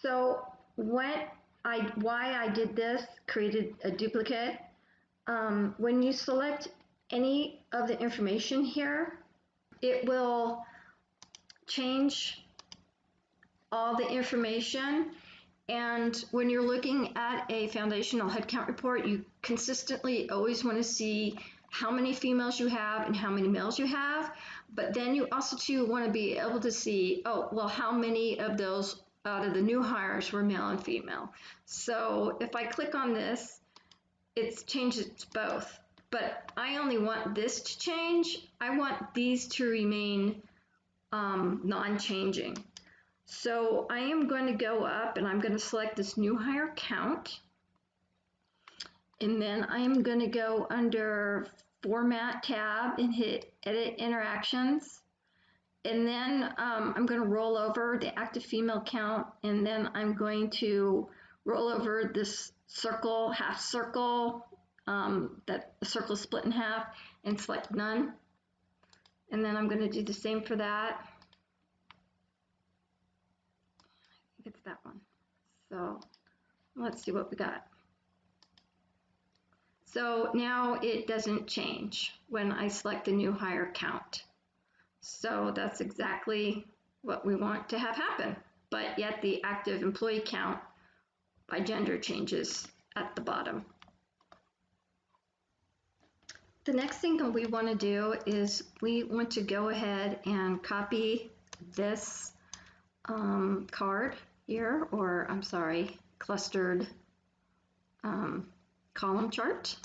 So why I did this, created a duplicate. When you select any of the information here, it will change all the information. And when you're looking at a foundational headcount report, you consistently always want to see how many females you have and how many males you have. But then you also too want to be able to see, oh, well, how many of those out of the new hires were male and female. So if I click on this, it's changed it to both. But I only want this to change. I want these to remain non-changing. So I am going to go up and I'm going to select this new hire count. And then I'm going to go under Format tab and hit Edit Interactions. And then I'm going to roll over the active female count, and then I'm going to roll over this circle, half circle, that circle split in half, and select none. And then I'm going to do the same for that. I think it's that one. So let's see what we got. So now it doesn't change when I select the new hire count. So that's exactly what we want to have happen, but yet the active employee count by gender changes at the bottom. The next thing that we want to do is we want to go ahead and copy this card here, or I'm sorry, clustered column chart,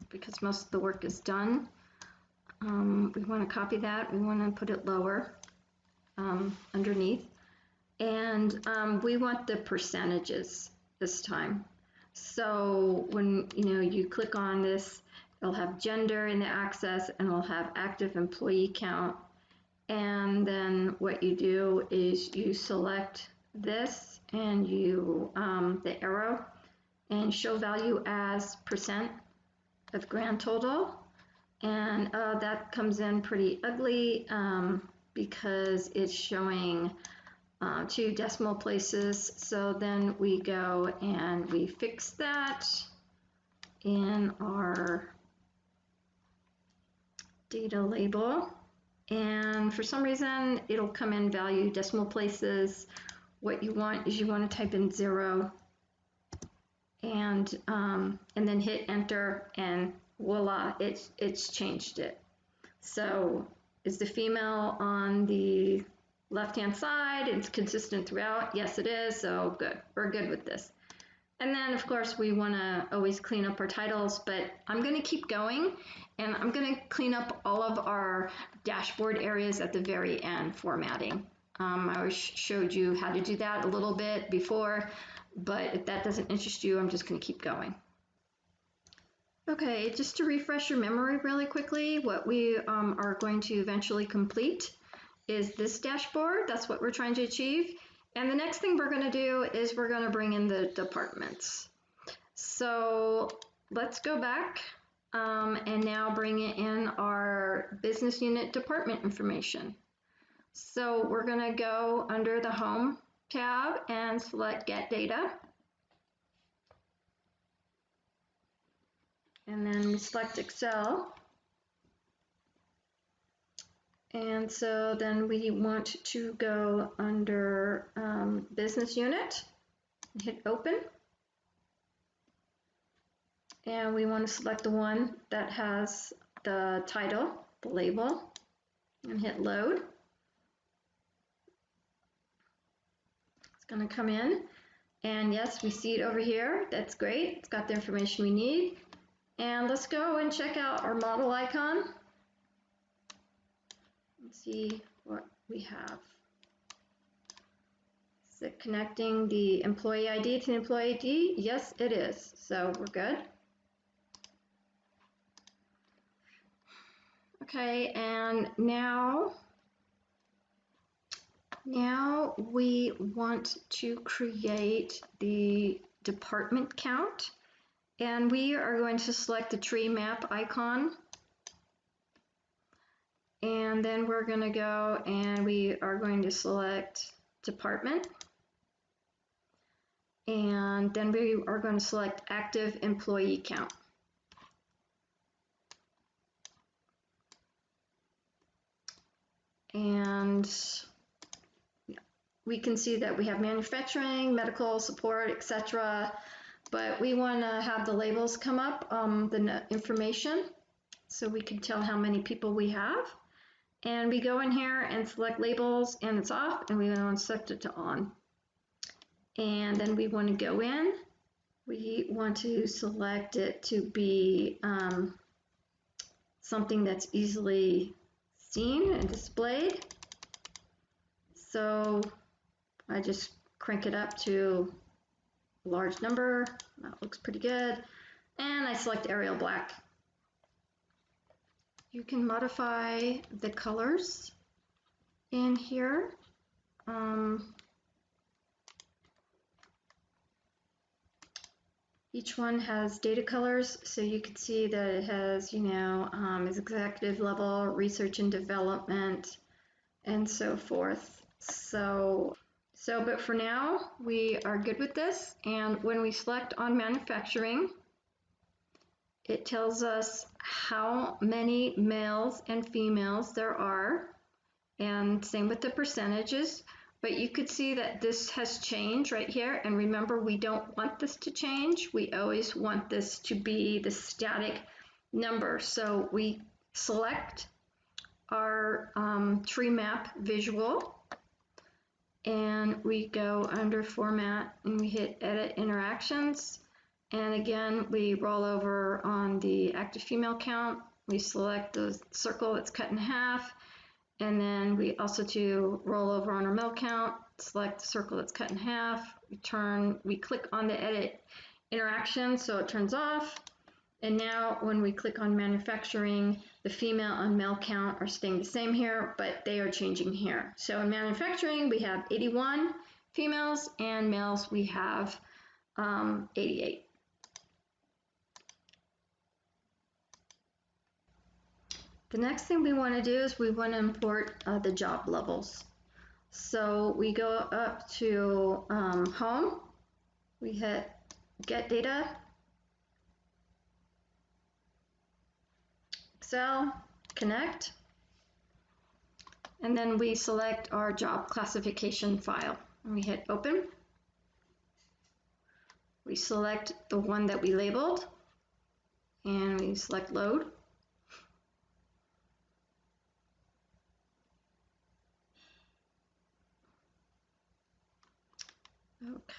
because most of the work is done. We want to copy that. We want to put it lower underneath, and we want the percentages this time. So when you click on this, it'll have gender in the axis, and it'll have active employee count. And then what you do is you select this and you the arrow and show value as percent of grand total. And that comes in pretty ugly because it's showing 2 decimal places. So then we go and we fix that in our data label. And for some reason, it'll come in value decimal places. What you want is you want to type in 0 and then hit enter, and voila, it's changed it. So is the female on the left-hand side? It's consistent throughout. Yes, it is. So good. We're good with this. And then, of course, we want to always clean up our titles, but I'm going to keep going, and I'm going to clean up all of our dashboard areas at the very end, formatting. I always showed you how to do that a little bit before, but if that doesn't interest you, I'm just going to keep going. Okay, just to refresh your memory really quickly, what we are going to eventually complete is this dashboard. That's what we're trying to achieve. And the next thing we're going to do is we're going to bring in the departments. So let's go back and now bring in our business unit department information. So we're going to go under the Home tab and select Get Data. And then we select Excel. And so then we want to go under Business Unit, and hit Open. And we want to select the one that has the title, the label, and hit Load. It's going to come in. And yes, we see it over here. That's great. It's got the information we need. And let's go and check out our model icon. Let's see what we have. Is it connecting the employee ID to the employee ID? Yes, it is. So we're good. Okay, and now we want to create the department count. And we are going to select the tree map icon. And then we're going to go and we are going to select department. And then we are going to select active employee count. And we can see that we have manufacturing, medical support, etc. But we want to have the labels come up, the information, so we can tell how many people we have. And we go in here and select labels, and it's off, and we want to select it to on. And then we want to go in. We want to select it to be something that's easily seen and displayed. So I just crank it up to a large number. That looks pretty good. And I select Arial Black. You can modify the colors in here. Each one has data colors, so you can see that it has, is executive level, research and development, and so forth. But for now, we are good with this. And when we select on manufacturing, it tells us how many males and females there are, and same with the percentages. But you could see that this has changed right here. And remember, we don't want this to change. We always want this to be the static number. So we select our tree map visual, and we go under format and we hit edit interactions. And again, we roll over on the active female count. We select the circle that's cut in half. And then we also do roll over on our male count, select the circle that's cut in half, we click on the edit interaction so it turns off. And now when we click on manufacturing, the female and male count are staying the same here, but they are changing here. So in manufacturing, we have 81 females, and males we have 88. The next thing we want to do is we want to import the job levels. So we go up to Home, we hit Get Data, Excel, Connect, and then we select our job classification file. And we hit Open. We select the one that we labeled, and we select Load.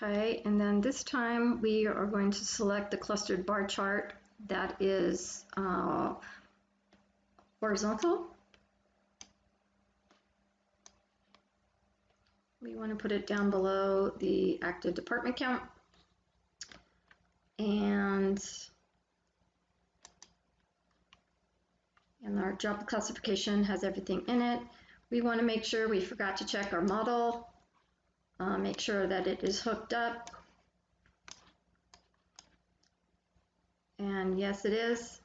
Okay, and then this time we are going to select the clustered bar chart that is horizontal. We want to put it down below the active department count. And our job classification has everything in it. We want to make sure we forgot to check our model. Make sure that it is hooked up. And yes, it is.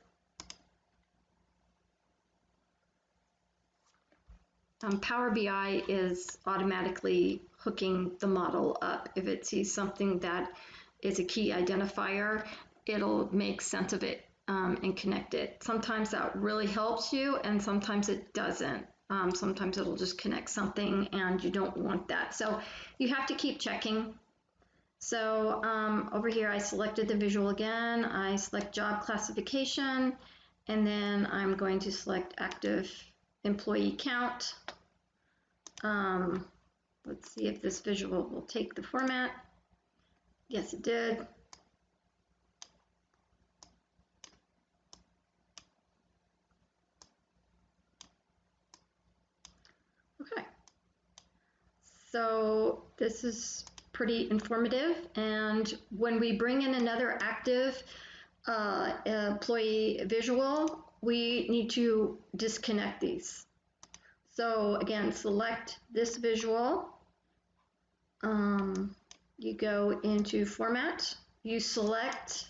Power BI is automatically hooking the model up. If it sees something that is a key identifier, it'll make sense of it and connect it. Sometimes that really helps you, and sometimes it doesn't. Sometimes it'll just connect something and you don't want that. So you have to keep checking. So over here, I selected the visual again. I select job classification, and then I'm going to select active employee count. Let's see if this visual will take the format. Yes, it did. Okay. So this is pretty informative, and when we bring in another active employee visual, we need to disconnect these. So again, select this visual, you go into format, you select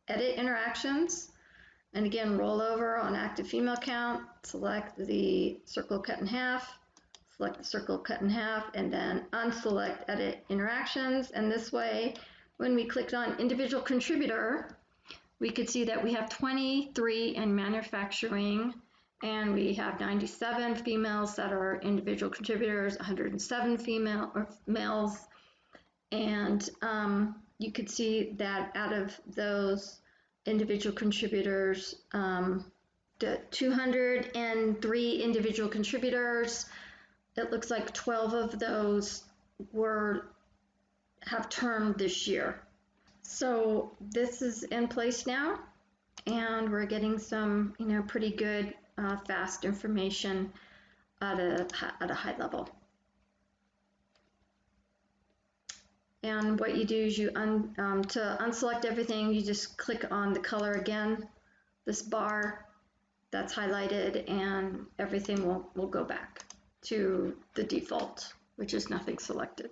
edit interactions, and again roll over on active female count, select the circle cut in half, select the circle, cut in half, and then unselect edit interactions. And this way, when we clicked on individual contributor, we could see that we have 23 in manufacturing, and we have 97 females that are individual contributors, 107 males, and you could see that out of those individual contributors, the 203 individual contributors, it looks like 12 of those have termed this year. So this is in place now, and we're getting some, pretty good, fast information at a high level. And what you do is to unselect everything, you just click on the color again, this bar that's highlighted, and everything will go back to the default, which is nothing selected.